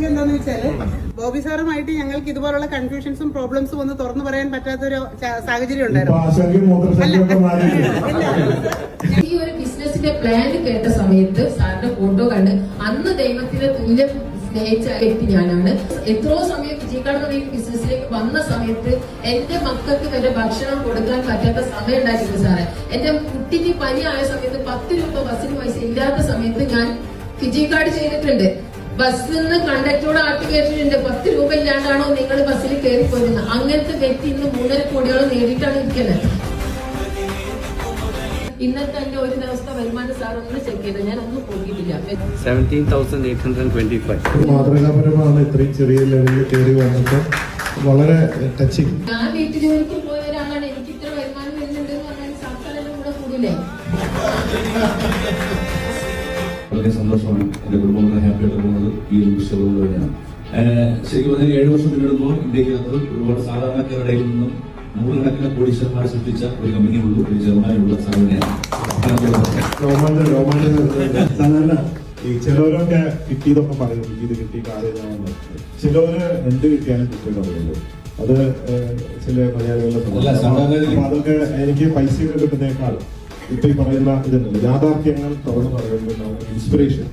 സംഗതി എന്താണെന്ന് വെച്ചാല് ബോബി സാറുമായിട്ട് ഞങ്ങൾക്ക് ഇതുപോലുള്ള കൺഫ്യൂഷൻസും പ്രോബ്ലംസും ഒന്ന് തുറന്നു പറയാൻ പറ്റാത്തൊരു സാഹചര്യം ഉണ്ടായിരുന്നു. ഈ ഒരു ബിസിനസിന്റെ പ്ലാൻ കേട്ട സമയത്ത് സാറിന്റെ ഫോട്ടോ കണ്ട് അന്ന് ദൈവത്തിന്റെ തുല്യം സ്നേഹിച്ച വ്യക്തി ഞാനാണ്. എത്രയോ സമയം വിജയക്കാട് ഈ ബിസിനസ്സിലേക്ക് വന്ന സമയത്ത് എന്റെ മക്കൾക്ക് വരെ ഭക്ഷണം കൊടുക്കാൻ പറ്റാത്ത സമയം ഉണ്ടായിരുന്നു സാറേ. എന്റെ കുട്ടിക്ക് പനി ആയ സമയത്ത് 10 രൂപ ബസ്സിന് പൈസ ഇല്ലാത്ത സമയത്ത് ഞാൻ വിജയക്കാട് ചെയ്തിട്ടുണ്ട്. ബസ്സിൽ നിന്ന് കണ്ടക്ടറോട് ആട്ടി കേട്ടിട്ടുണ്ട്, 10 രൂപ ഇല്ലാണ്ടാണോ നിങ്ങൾ ബസ്സിൽ കയറി പോയിരുന്നത്. അങ്ങനത്തെ വ്യക്തി ഇന്ന് 3.5 കോടിയോളം നേടിയിട്ടാണ് ഇരിക്കുന്നത്. ഇന്നത്തെ എന്റെ ഒരു ദിവസത്തെ വരുമാനം സാർ ഒന്ന് ചെക്ക് ചെയ്ത് ഞാൻ ഒന്നും പോയിട്ടില്ല. 17,825. മാതൃകാപരമാണ് ഇത്രയും ചെറിയ ലെവലിൽ കയറി വന്നിട്ട് വളരെ ടച്ചിങ്. ഞാൻ വീട്ടു ജോലിക്ക് പോയ ഒരാളാണ്, എനിക്ക് ഇത്ര വരുമാനം വരുന്നുണ്ട് എന്ന് പറഞ്ഞാൽ സർക്കാരെല്ലാം കൂടെ കൂടില്ലേ. വളരെ സന്തോഷമാണ്. എന്റെ കുടുംബം വളരെ ഹാപ്പി ആയിട്ട് പോകുന്നത് ഈ ഒരു പുസ്തകം തന്നെയാണ്. ശരിക്കും പറഞ്ഞാൽ 7 വർഷം പിന്നിടുമ്പോൾ ഇന്ത്യക്കകത്ത് ഒരുപാട് സാധാരണക്കാരുടെ നിന്നും 100 കോടീശ്വരന്മാരെ സൃഷ്ടിച്ച ഒരു കമ്പനിയുള്ളൂ, ഒരു ചെറുമാനുള്ള സാധനയാണ്. സാധാരണ ഈ ചിലവരൊക്കെ കിട്ടിയതൊക്കെ പറയും, ഇത് കിട്ടി കാര്യമാണ്. ചിലവര് എന്ത് കിട്ടിയാലും കിട്ടിയെന്ന് പറയുള്ളൂ. അത് ചില മലയാളികളുടെ അപ്പൊ അതൊക്കെ എനിക്ക് പൈസയൊക്കെ കിട്ടുന്നേക്കാൾ ഇപ്പൊ ഈ പറയുന്ന ഇതുണ്ടല്ലോ യാഥാർത്ഥ്യങ്ങൾ തുറന്നു പറയുമ്പോൾ നമുക്ക് ഇൻസ്പിറേഷൻ